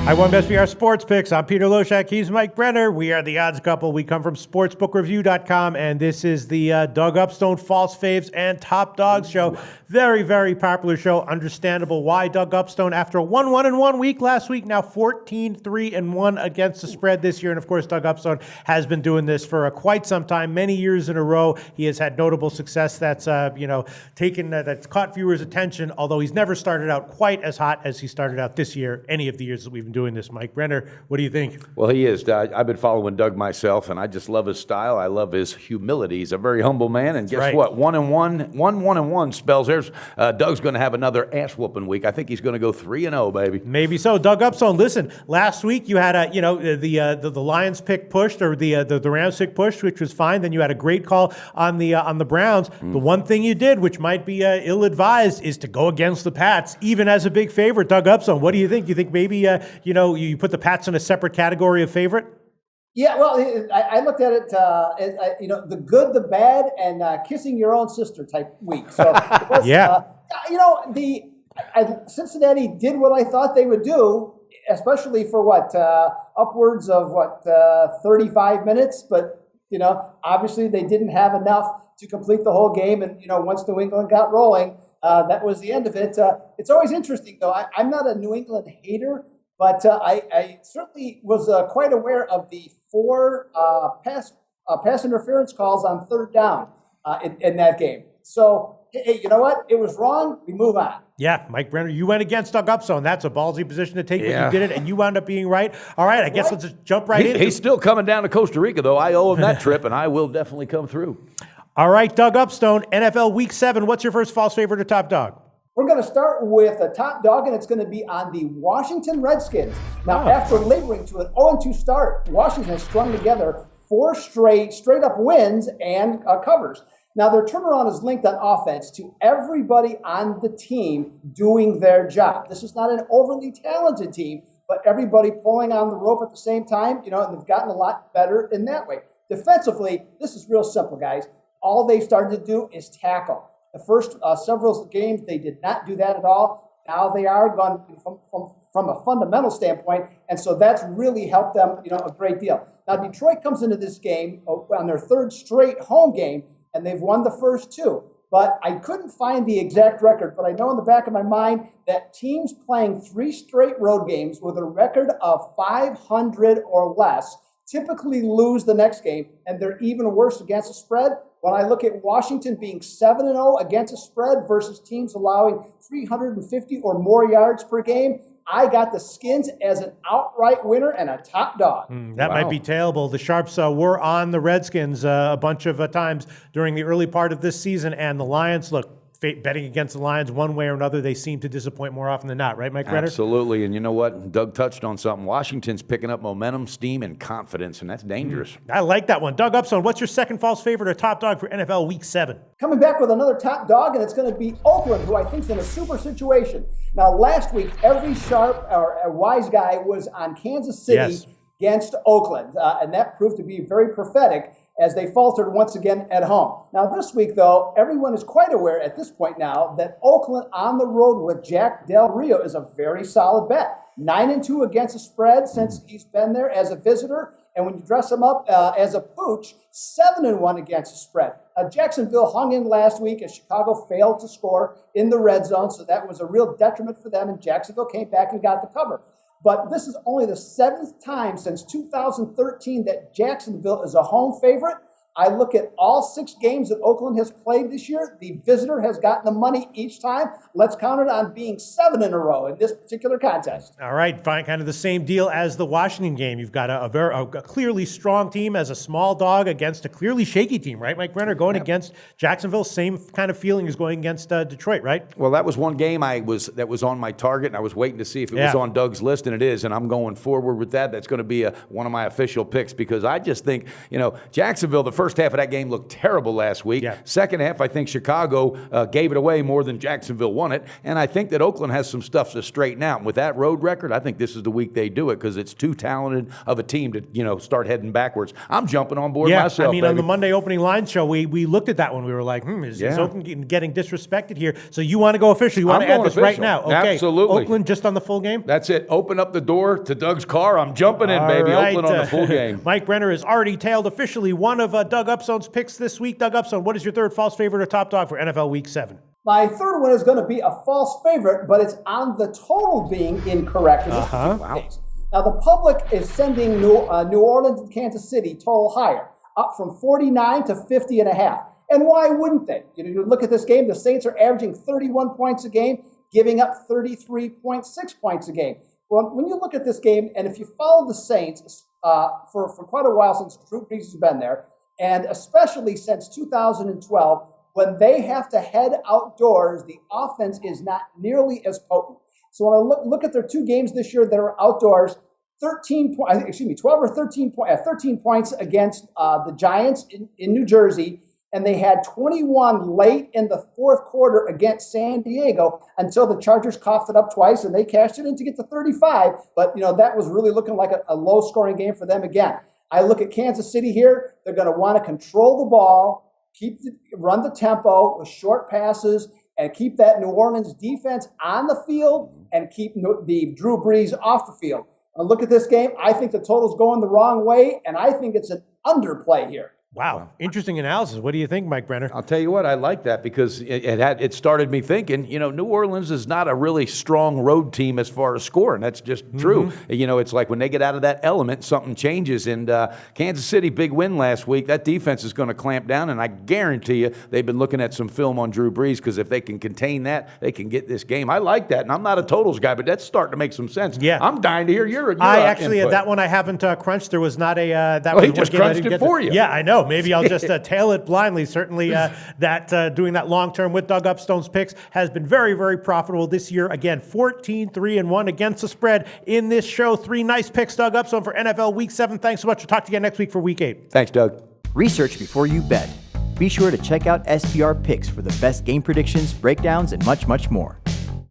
I won Best VR Sports Picks. I'm Peter Loshak. He's Mike Brenner. We are the Odds Couple. We come from sportsbookreview.com, and this is the Doug Upstone False Faves and Top Dogs show. Very, very popular show. Understandable why Doug Upstone, after a 1-1-1 week last week, now 14-3-1 against the spread this year. And of course, Doug Upstone has been doing this for quite some time, many years in a row. He has had notable success that's that's caught viewers' attention. Although he's never started out quite as hot as he started out this year. Any of the years that we've been doing this, Mike Brenner, what do you think? Well, he is. I've been following Doug myself, and I just love his style. I love his humility. He's a very humble man, and guess what? 1-1 spells. There's Doug's going to have another ass-whooping week. I think he's going to go 3-0, baby. Maybe so. Doug Upstone, listen, last week you had the Lions pick pushed, or the Rams pick pushed, which was fine. Then you had a great call on the Browns. The one thing you did, which might be ill-advised, is to go against the Pats, even as a big favorite. Doug Upstone, what do you think? You think maybe you put the Pats in a separate category of favorite? Yeah, well, I looked at it, the good, the bad, and kissing your own sister type week. So, it was, Cincinnati did what I thought they would do, especially for upwards of 35 minutes. But obviously they didn't have enough to complete the whole game. And once New England got rolling, that was the end of it. It's always interesting, though. I'm not a New England hater. But I certainly was quite aware of the 4 pass interference calls on third down in that game. So, hey, you know what? It was wrong. We move on. Yeah, Mike Brenner, you went against Doug Upstone. That's a ballsy position to take, but you did it, and you wound up being right. All right, I guess let's just jump right in. He's still coming down to Costa Rica, though. I owe him that trip, and I will definitely come through. All right, Doug Upstone, NFL Week 7. What's your first false favorite or top dog? We're going to start with a top dog, and it's going to be on the Washington Redskins. Now, after laboring to an 0-2 start, Washington has strung together 4 straight-up wins and covers. Now, their turnaround is linked on offense to everybody on the team doing their job. This is not an overly talented team, but everybody pulling on the rope at the same time, and they've gotten a lot better in that way. Defensively, this is real simple, guys. All they've started to do is tackle. The first several games, they did not do that at all. Now they are gone from a fundamental standpoint, and so that's really helped them, a great deal. Now Detroit comes into this game on their 3rd straight home game, and they've won the first 2. But I couldn't find the exact record, but I know in the back of my mind that teams playing 3 straight road games with a record of 500 or less typically lose the next game, and they're even worse against the spread. When I look at Washington being 7-0 against a spread versus teams allowing 350 or more yards per game, I got the Skins as an outright winner and a top dog. That might be tailable. The Sharps were on the Redskins a bunch of times during the early part of this season, and the Lions, betting against the Lions one way or another, they seem to disappoint more often than not, right, Mike Brenner? Absolutely, and you know what? Doug touched on something. Washington's picking up momentum, steam, and confidence, and that's dangerous. I like that one. Doug Upstone, what's your second false favorite or top dog for NFL Week 7? Coming back with another top dog, and it's going to be Oakland, who I think is in a super situation. Now, last week, every sharp or wise guy was on Kansas City against Oakland, and that proved to be very prophetic as they faltered once again at home. Now this week, though, everyone is quite aware at this point now that Oakland on the road with Jack Del Rio is a very solid bet. 9-2 against the spread since he's been there as a visitor, and when you dress him up as a pooch, 7-1 against the spread. Jacksonville hung in last week as Chicago failed to score in the red zone, so that was a real detriment for them, and Jacksonville came back and got the cover. But this is only the 7th time since 2013 that Jacksonville is a home favorite. I look at all 6 games that Oakland has played this year. The visitor has gotten the money each time. Let's count it on being 7 in a row in this particular contest. All right, fine. Kind of the same deal as the Washington game. You've got a clearly strong team as a small dog against a clearly shaky team, right, Mike Brenner? Going against Jacksonville, same kind of feeling as going against Detroit, right? Well, that was one game that was on my target, and I was waiting to see if it was on Doug's list, and it is, and I'm going forward with that. That's going to be one of my official picks because I just think, Jacksonville, the first first half of that game looked terrible last week. Yeah. Second half, I think Chicago gave it away more than Jacksonville won it. And I think that Oakland has some stuff to straighten out. And with that road record, I think this is the week they do it because it's too talented of a team to, start heading backwards. I'm jumping on board myself, I mean, baby. on the Monday opening line show, we looked at that one. We were like, is Oakland getting disrespected here? So you want to go official? You want to add this right now? Okay. Absolutely. Oakland just on the full game? That's it. Open up the door to Doug's car. I'm jumping in, baby. All right. Oakland on the full game. Mike Brenner has already tailed officially one of Doug Upstone's picks this week. Doug Upstone, what is your third false favorite or top dog for NFL Week 7? My third one is going to be a false favorite, but it's on the total being incorrect. Wow. Now, the public is sending New Orleans and Kansas City total higher, up from 49 to 50.5. And why wouldn't they? You look at this game, the Saints are averaging 31 points a game, giving up 33.6 points a game. Well, when you look at this game, and if you follow the Saints for quite a while since Drew Brees has been there, and especially since 2012, when they have to head outdoors, the offense is not nearly as potent. So when I look at their two games this year that are outdoors, 12 or 13 points against the Giants in New Jersey, and they had 21 late in the fourth quarter against San Diego until the Chargers coughed it up twice and they cashed it in to get to 35. But, that was really looking like a low-scoring game for them again. I look at Kansas City here. They're going to want to control the ball, run the tempo with short passes, and keep that New Orleans defense on the field and keep the Drew Brees off the field. I look at this game. I think the total's going the wrong way, and I think it's an underplay here. Wow. Interesting analysis. What do you think, Mike Brenner? I'll tell you what, I like that because it started me thinking, New Orleans is not a really strong road team as far as scoring. That's just true. It's like when they get out of that element, something changes. And Kansas City, big win last week. That defense is going to clamp down, and I guarantee you they've been looking at some film on Drew Brees because if they can contain that, they can get this game. I like that, and I'm not a totals guy, but that's starting to make some sense. Yeah. I'm dying to hear your I actually, input. that one I haven't crunched. There was not a that he was just one game I crunched didn't it get for to. you. Yeah, I know. Maybe I'll just tail it blindly. Certainly, doing that long term with Doug Upstone's picks has been very, very profitable this year. Again, 14-3-1 against the spread in this show. 3 nice picks, Doug Upstone, for NFL Week 7. Thanks so much. We'll talk to you again next week for Week 8. Thanks, Doug. Research before you bet. Be sure to check out SPR Picks for the best game predictions, breakdowns, and much, much more.